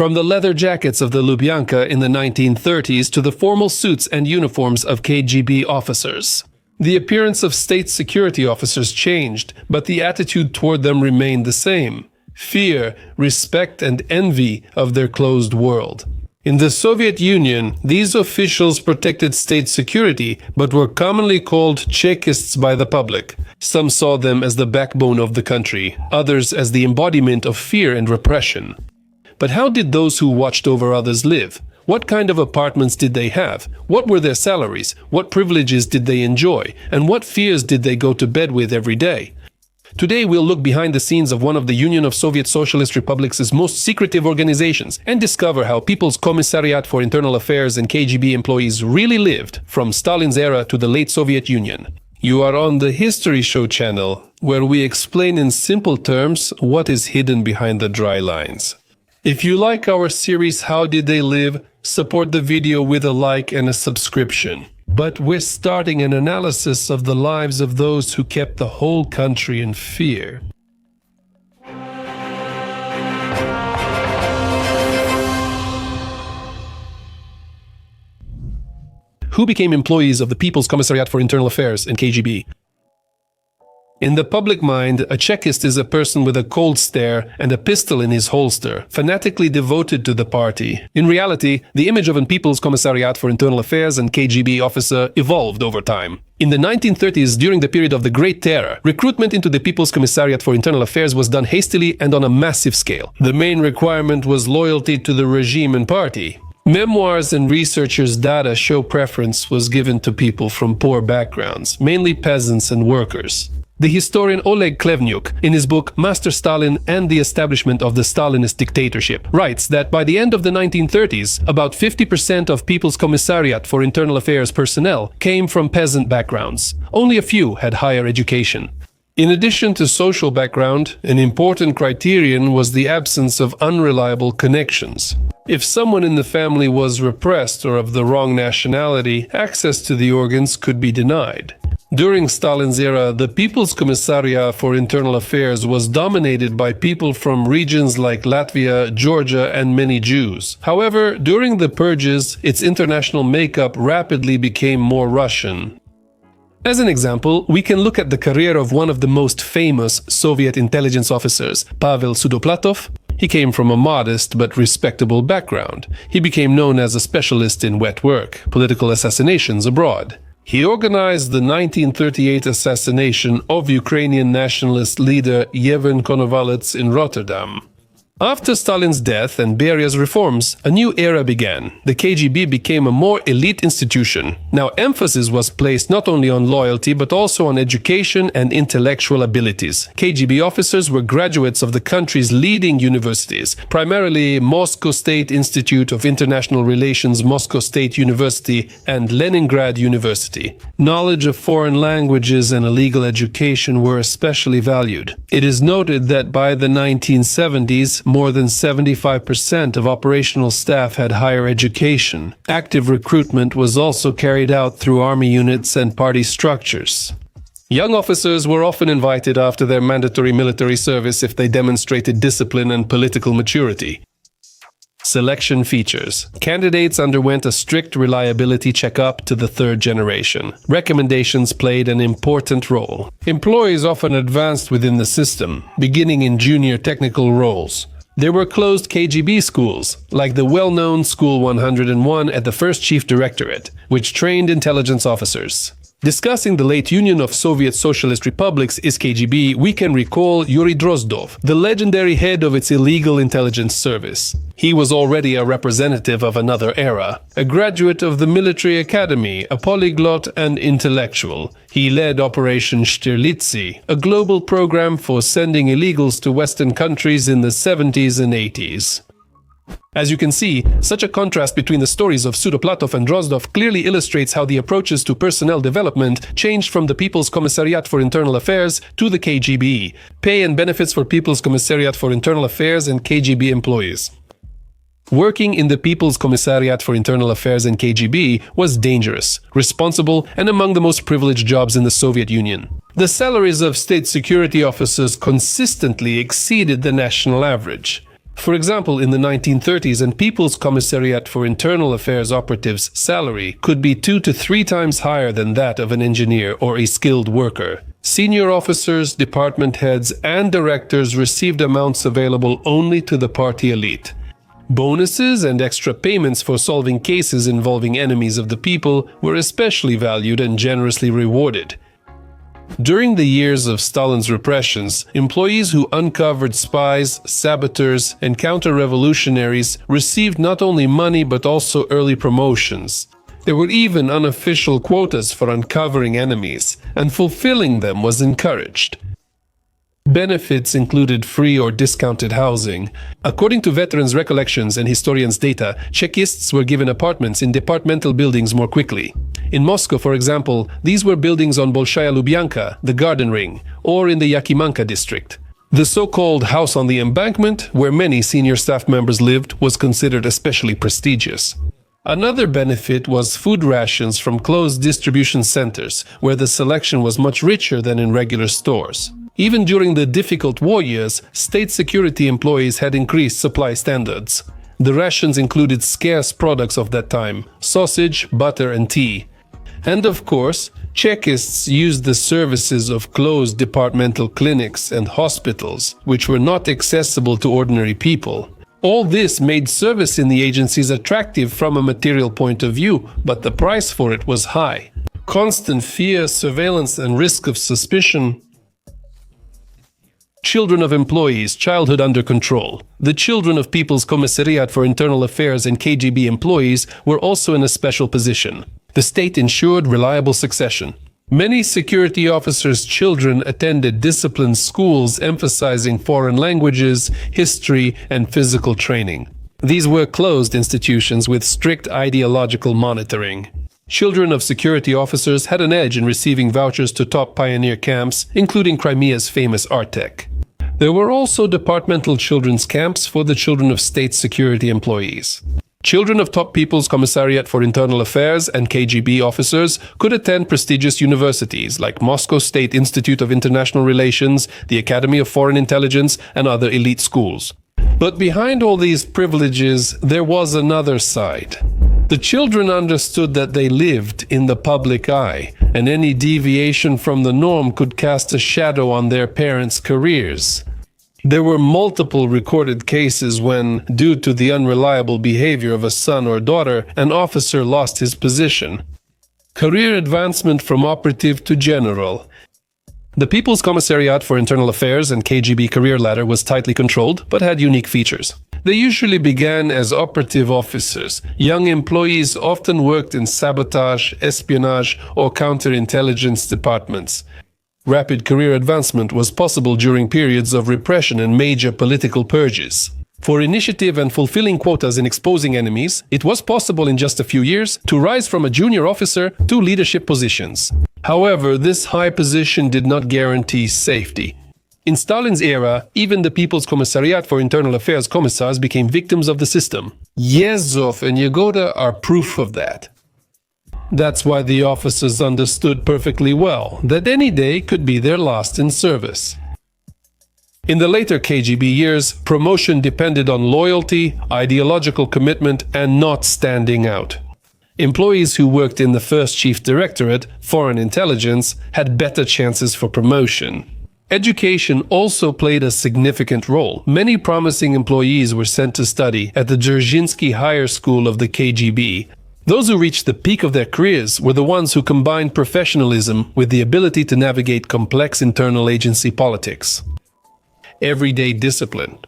From the leather jackets of the Lubyanka in the 1930s to the formal suits and uniforms of KGB officers. The appearance of state security officers changed, but the attitude toward them remained the same: fear, respect, and envy of their closed world. In the Soviet Union, these officials protected state security, but were commonly called Chekists by the public. Some saw them as the backbone of the country, others as the embodiment of fear and repression. But how did those who watched over others live? What kind of apartments did they have? What were their salaries? What privileges did they enjoy? And what fears did they go to bed with every day? Today we'll look behind the scenes of one of the Union of Soviet Socialist Republics' most secretive organizations and discover how People's Commissariat for Internal Affairs and KGB employees really lived from Stalin's era to the late Soviet Union. You are on the History Show channel, where we explain in simple terms what is hidden behind the dry lines. If you like our series How Did They Live, support the video with a like and a subscription. But we're starting an analysis of the lives of those who kept the whole country in fear. Who became employees of the People's Commissariat for Internal Affairs and KGB? In the public mind, a Chekist is a person with a cold stare and a pistol in his holster, fanatically devoted to the party. In reality, the image of a People's Commissariat for Internal Affairs and KGB officer evolved over time. In the 1930s, during the period of the Great Terror, recruitment into the People's Commissariat for Internal Affairs was done hastily and on a massive scale. The main requirement was loyalty to the regime and party. Memoirs and researchers' data show preference was given to people from poor backgrounds, mainly peasants and workers. The historian Oleg Klevniuk, in his book Master Stalin and the Establishment of the Stalinist Dictatorship, writes that by the end of the 1930s, about 50% of People's Commissariat for Internal Affairs personnel came from peasant backgrounds. Only a few had higher education. In addition to social background, an important criterion was the absence of unreliable connections. If someone in the family was repressed or of the wrong nationality, access to the organs could be denied. During Stalin's era, the People's Commissariat for Internal Affairs was dominated by people from regions like Latvia, Georgia, and many Jews. However, during the purges, its international makeup rapidly became more Russian. As an example, we can look at the career of one of the most famous Soviet intelligence officers, Pavel Sudoplatov. He came from a modest but respectable background. He became known as a specialist in wet work, political assassinations abroad. He organized the 1938 assassination of Ukrainian nationalist leader Yevhen Konovalets in Rotterdam. After Stalin's death and Beria's reforms, a new era began. The KGB became a more elite institution. Now emphasis was placed not only on loyalty but also on education and intellectual abilities. KGB officers were graduates of the country's leading universities, primarily Moscow State Institute of International Relations, Moscow State University, and Leningrad University. Knowledge of foreign languages and a legal education were especially valued. It is noted that by the 1970s, more than 75% of operational staff had higher education. Active recruitment was also carried out through army units and party structures. Young officers were often invited after their mandatory military service if they demonstrated discipline and political maturity. Selection features. Candidates underwent a strict reliability checkup to the third generation. Recommendations played an important role. Employees often advanced within the system, beginning in junior technical roles. There were closed KGB schools, like the well-known School 101 at the First Chief Directorate, which trained intelligence officers. Discussing the late Union of Soviet Socialist Republics is KGB, we can recall Yuri Drozdov, the legendary head of its illegal intelligence service. He was already a representative of another era, a graduate of the military academy, a polyglot and intellectual. He led Operation Shtirlitsi, a global program for sending illegals to Western countries in the 70s and 80s. As you can see, such a contrast between the stories of Sudoplatov and Drozdov clearly illustrates how the approaches to personnel development changed from the People's Commissariat for Internal Affairs to the KGB. Pay and benefits for People's Commissariat for Internal Affairs and KGB employees. Working in the People's Commissariat for Internal Affairs and KGB was dangerous, responsible, and among the most privileged jobs in the Soviet Union. The salaries of state security officers consistently exceeded the national average. For example, in the 1930s, an People's Commissariat for Internal Affairs operative's salary could be 2 to 3 times higher than that of an engineer or a skilled worker. Senior officers, department heads, and directors received amounts available only to the party elite. Bonuses and extra payments for solving cases involving enemies of the people were especially valued and generously rewarded. During the years of Stalin's repressions, employees who uncovered spies, saboteurs, and counter-revolutionaries received not only money but also early promotions. There were even unofficial quotas for uncovering enemies, and fulfilling them was encouraged. Benefits included free or discounted housing. According to veterans' recollections and historians' data, Chekists were given apartments in departmental buildings more quickly. In Moscow, for example, these were buildings on Bolshaya Lubyanka, the Garden Ring, or in the Yakimanka district. The so-called House on the Embankment, where many senior staff members lived, was considered especially prestigious. Another benefit was food rations from closed distribution centers, where the selection was much richer than in regular stores. Even during the difficult war years, state security employees had increased supply standards. The rations included scarce products of that time: sausage, butter, and tea. And of course, Chekists used the services of closed departmental clinics and hospitals, which were not accessible to ordinary people. All this made service in the agencies attractive from a material point of view, but the price for it was high. Constant fear, surveillance, and risk of suspicion. Children of employees, childhood under control. The children of People's Commissariat for Internal Affairs and KGB employees were also in a special position. The state ensured reliable succession. Many security officers' children attended disciplined schools emphasizing foreign languages, history, and physical training. These were closed institutions with strict ideological monitoring. Children of security officers had an edge in receiving vouchers to top pioneer camps, including Crimea's famous Artek. There were also departmental children's camps for the children of state security employees. Children of top People's Commissariat for Internal Affairs and KGB officers could attend prestigious universities like Moscow State Institute of International Relations, the Academy of Foreign Intelligence, and other elite schools. But behind all these privileges, there was another side. The children understood that they lived in the public eye, and any deviation from the norm could cast a shadow on their parents' careers. There were multiple recorded cases when, due to the unreliable behavior of a son or daughter, an officer lost his position. Career advancement from operative to general. The People's Commissariat for Internal Affairs and KGB career ladder was tightly controlled, but had unique features. They usually began as operative officers. Young employees often worked in sabotage, espionage, or counterintelligence departments. Rapid career advancement was possible during periods of repression and major political purges. For initiative and fulfilling quotas in exposing enemies, it was possible in just a few years to rise from a junior officer to leadership positions. However, this high position did not guarantee safety. In Stalin's era, even the People's Commissariat for Internal Affairs commissars became victims of the system. Yezhov and Yagoda are proof of that. That's why the officers understood perfectly well that any day could be their last in service. In the later KGB years, promotion depended on loyalty, ideological commitment, and not standing out. Employees who worked in the first Chief Directorate, Foreign Intelligence, had better chances for promotion. Education also played a significant role. Many promising employees were sent to study at the Dzerzhinsky Higher School of the KGB. Those who reached the peak of their careers were the ones who combined professionalism with the ability to navigate complex internal agency politics. Everyday discipline.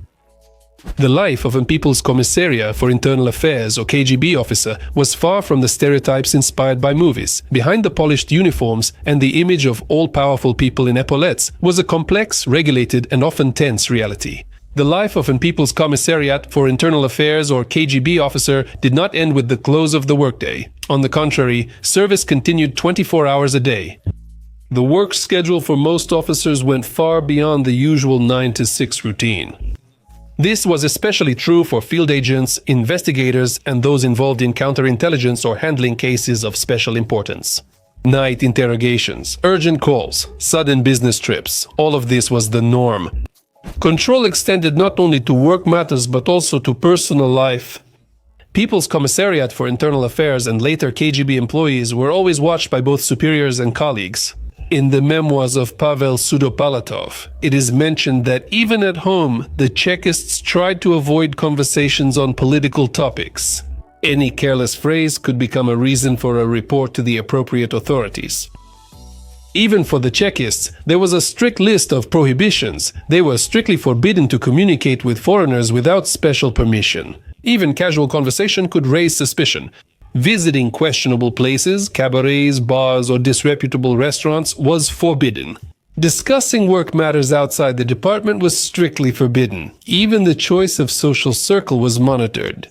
The life of a People's Commissariat for Internal Affairs or KGB officer was far from the stereotypes inspired by movies. Behind the polished uniforms and the image of all-powerful people in epaulettes was a complex, regulated, and often tense reality. The life of a People's Commissariat for Internal Affairs or KGB officer did not end with the close of the workday. On the contrary, service continued 24 hours a day. The work schedule for most officers went far beyond the usual 9 to 6 routine. This was especially true for field agents, investigators, and those involved in counterintelligence or handling cases of special importance. Night interrogations, urgent calls, sudden business trips, all of this was the norm. Control extended not only to work matters but also to personal life. People's Commissariat for Internal Affairs and later KGB employees were always watched by both superiors and colleagues. In the memoirs of Pavel Sudopalatov, it is mentioned that even at home, the Chekists tried to avoid conversations on political topics. Any careless phrase could become a reason for a report to the appropriate authorities. Even for the Chekists, there was a strict list of prohibitions. They were strictly forbidden to communicate with foreigners without special permission. Even casual conversation could raise suspicion. Visiting questionable places, cabarets, bars, or disreputable restaurants was forbidden. Discussing work matters outside the department was strictly forbidden. Even the choice of social circle was monitored.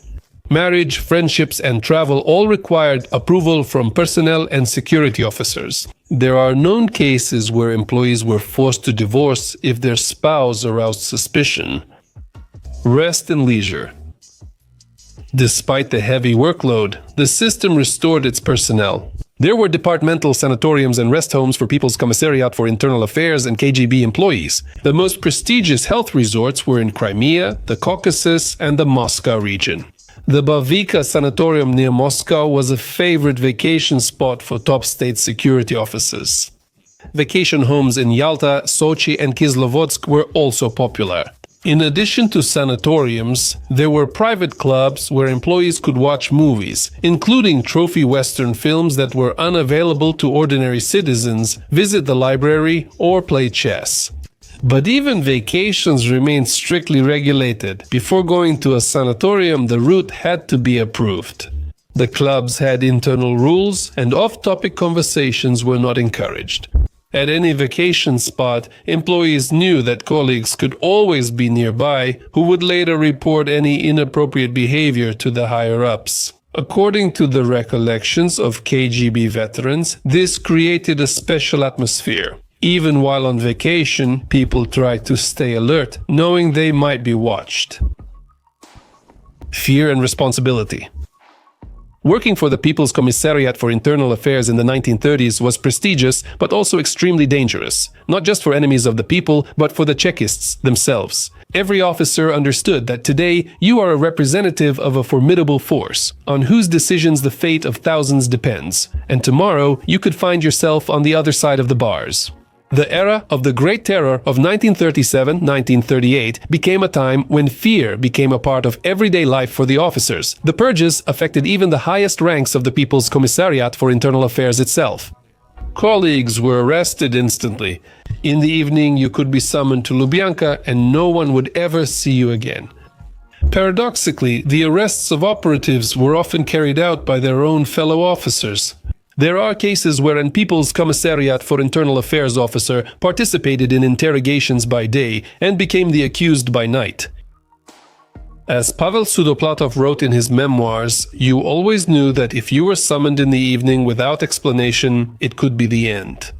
Marriage, friendships, and travel all required approval from personnel and security officers. There are known cases where employees were forced to divorce if their spouse aroused suspicion. Rest and leisure. Despite the heavy workload, the system restored its personnel. There were departmental sanatoriums and rest homes for People's Commissariat for Internal Affairs and KGB employees. The most prestigious health resorts were in Crimea, the Caucasus, and the Moscow region. The Bavika Sanatorium near Moscow was a favorite vacation spot for top state security officers. Vacation homes in Yalta, Sochi, and Kislovodsk were also popular. In addition to sanatoriums, there were private clubs where employees could watch movies, including trophy Western films that were unavailable to ordinary citizens, visit the library, or play chess. But even vacations remained strictly regulated. Before going to a sanatorium, the route had to be approved. The clubs had internal rules, and off-topic conversations were not encouraged. At any vacation spot, employees knew that colleagues could always be nearby who would later report any inappropriate behavior to the higher-ups. According to the recollections of KGB veterans, this created a special atmosphere. Even while on vacation, people tried to stay alert, knowing they might be watched. Fear and responsibility. Working for the People's Commissariat for Internal Affairs in the 1930s was prestigious, but also extremely dangerous, not just for enemies of the people, but for the Chekists themselves. Every officer understood that today you are a representative of a formidable force, on whose decisions the fate of thousands depends, and tomorrow you could find yourself on the other side of the bars. The era of the Great Terror of 1937-1938 became a time when fear became a part of everyday life for the officers. The purges affected even the highest ranks of the People's Commissariat for Internal Affairs itself. Colleagues were arrested instantly. In the evening, you could be summoned to Lubyanka and no one would ever see you again. Paradoxically, the arrests of operatives were often carried out by their own fellow officers. There are cases wherein People's Commissariat for Internal Affairs officer participated in interrogations by day and became the accused by night. As Pavel Sudoplatov wrote in his memoirs, you always knew that if you were summoned in the evening without explanation, it could be the end.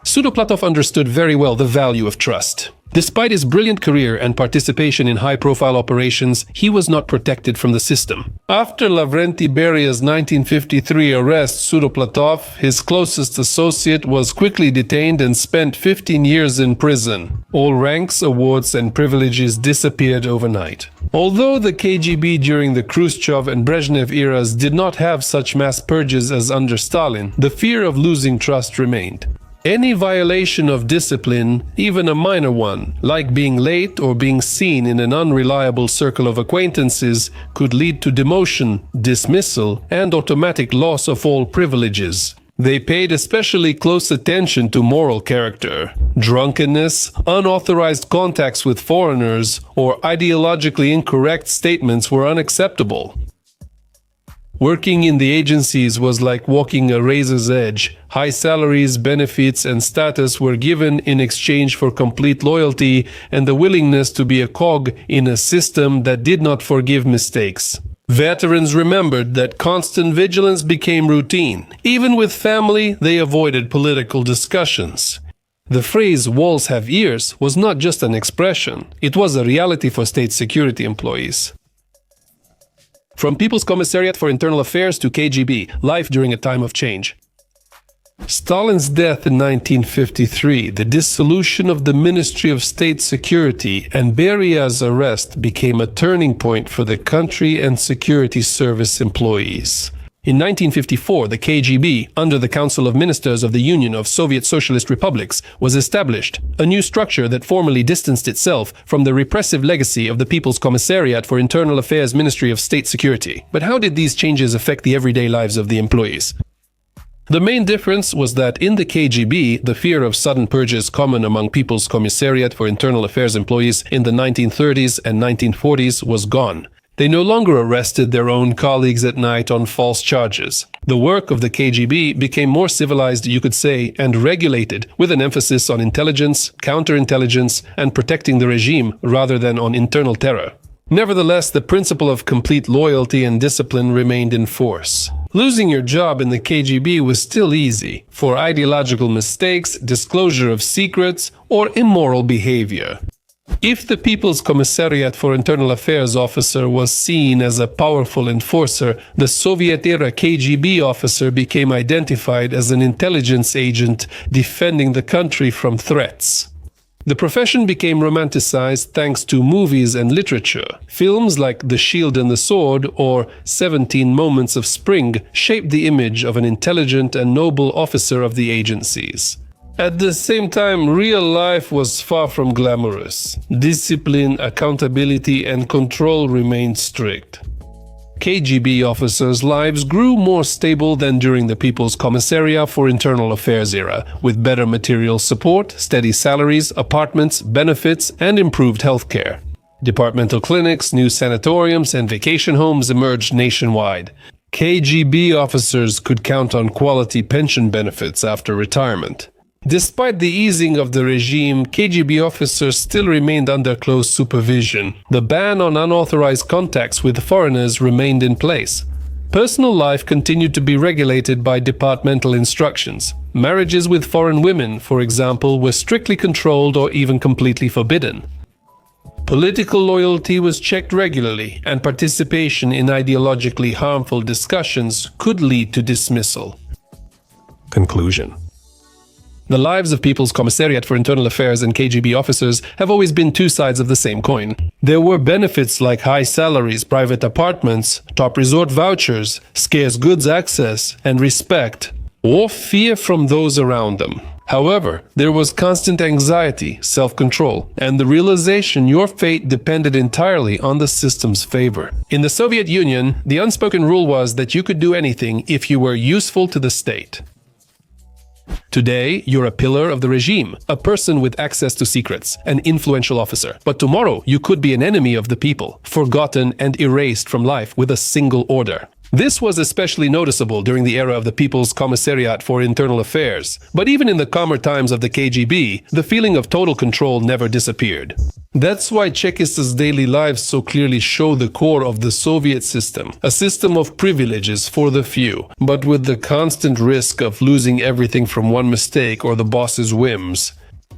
Sudoplatov understood very well the value of trust. Despite his brilliant career and participation in high-profile operations, he was not protected from the system. After Lavrenti Beria's 1953 arrest, Sudoplatov, his closest associate, was quickly detained and spent 15 years in prison. All ranks, awards, and privileges disappeared overnight. Although the KGB during the Khrushchev and Brezhnev eras did not have such mass purges as under Stalin, the fear of losing trust remained. Any violation of discipline, even a minor one, like being late or being seen in an unreliable circle of acquaintances, could lead to demotion, dismissal, and automatic loss of all privileges. They paid especially close attention to moral character. Drunkenness, unauthorized contacts with foreigners, or ideologically incorrect statements were unacceptable. Working in the agencies was like walking a razor's edge. High salaries, benefits, and status were given in exchange for complete loyalty and the willingness to be a cog in a system that did not forgive mistakes. Veterans remembered that constant vigilance became routine. Even with family, they avoided political discussions. The phrase "walls have ears" was not just an expression, it was a reality for state security employees. From People's Commissariat for Internal Affairs to KGB, life during a time of change. Stalin's death in 1953, the dissolution of the Ministry of State Security, and Beria's arrest became a turning point for the country and security service employees. In 1954, the KGB, under the Council of Ministers of the Union of Soviet Socialist Republics, was established, a new structure that formally distanced itself from the repressive legacy of the People's Commissariat for Internal Affairs Ministry of State Security. But how did these changes affect the everyday lives of the employees? The main difference was that in the KGB, the fear of sudden purges common among People's Commissariat for Internal Affairs employees in the 1930s and 1940s was gone. They no longer arrested their own colleagues at night on false charges. The work of the KGB became more civilized, you could say, and regulated, with an emphasis on intelligence, counterintelligence, and protecting the regime rather than on internal terror. Nevertheless, the principle of complete loyalty and discipline remained in force. Losing your job in the KGB was still easy, for ideological mistakes, disclosure of secrets, or immoral behavior. If the People's Commissariat for Internal Affairs officer was seen as a powerful enforcer, the Soviet-era KGB officer became identified as an intelligence agent defending the country from threats. The profession became romanticized thanks to movies and literature. Films like The Shield and the Sword or 17 Moments of Spring shaped the image of an intelligent and noble officer of the agencies. At the same time, real life was far from glamorous. Discipline, accountability, and control remained strict. KGB officers' lives grew more stable than during the People's Commissariat for Internal Affairs era, with better material support, steady salaries, apartments, benefits, and improved healthcare. Departmental clinics, new sanatoriums, and vacation homes emerged nationwide. KGB officers could count on quality pension benefits after retirement. Despite the easing of the regime, KGB officers still remained under close supervision. The ban on unauthorized contacts with foreigners remained in place. Personal life continued to be regulated by departmental instructions. Marriages with foreign women, for example, were strictly controlled or even completely forbidden. Political loyalty was checked regularly, and participation in ideologically harmful discussions could lead to dismissal. Conclusion. The lives of People's Commissariat for Internal Affairs and KGB officers have always been two sides of the same coin. There were benefits like high salaries, private apartments, top resort vouchers, scarce goods access, and respect, or fear from those around them. However, there was constant anxiety, self-control, and the realization your fate depended entirely on the system's favor. In the Soviet Union, the unspoken rule was that you could do anything if you were useful to the state. Today, you're a pillar of the regime, a person with access to secrets, an influential officer. But tomorrow, you could be an enemy of the people, forgotten and erased from life with a single order. This was especially noticeable during the era of the People's Commissariat for Internal Affairs. But even in the calmer times of the KGB, the feeling of total control never disappeared. That's why Chekists' daily lives so clearly show the core of the Soviet system, a system of privileges for the few, but with the constant risk of losing everything from one mistake or the boss's whims.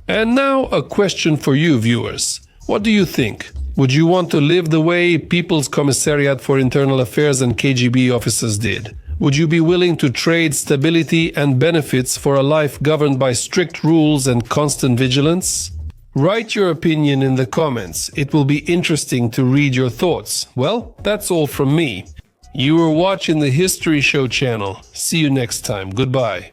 And now a question for you viewers. What do you think? Would you want to live the way People's Commissariat for Internal Affairs and KGB officers did? Would you be willing to trade stability and benefits for a life governed by strict rules and constant vigilance? Write your opinion in the comments. It will be interesting to read your thoughts. Well, that's all from me. You were watching the History Show channel. See you next time. Goodbye.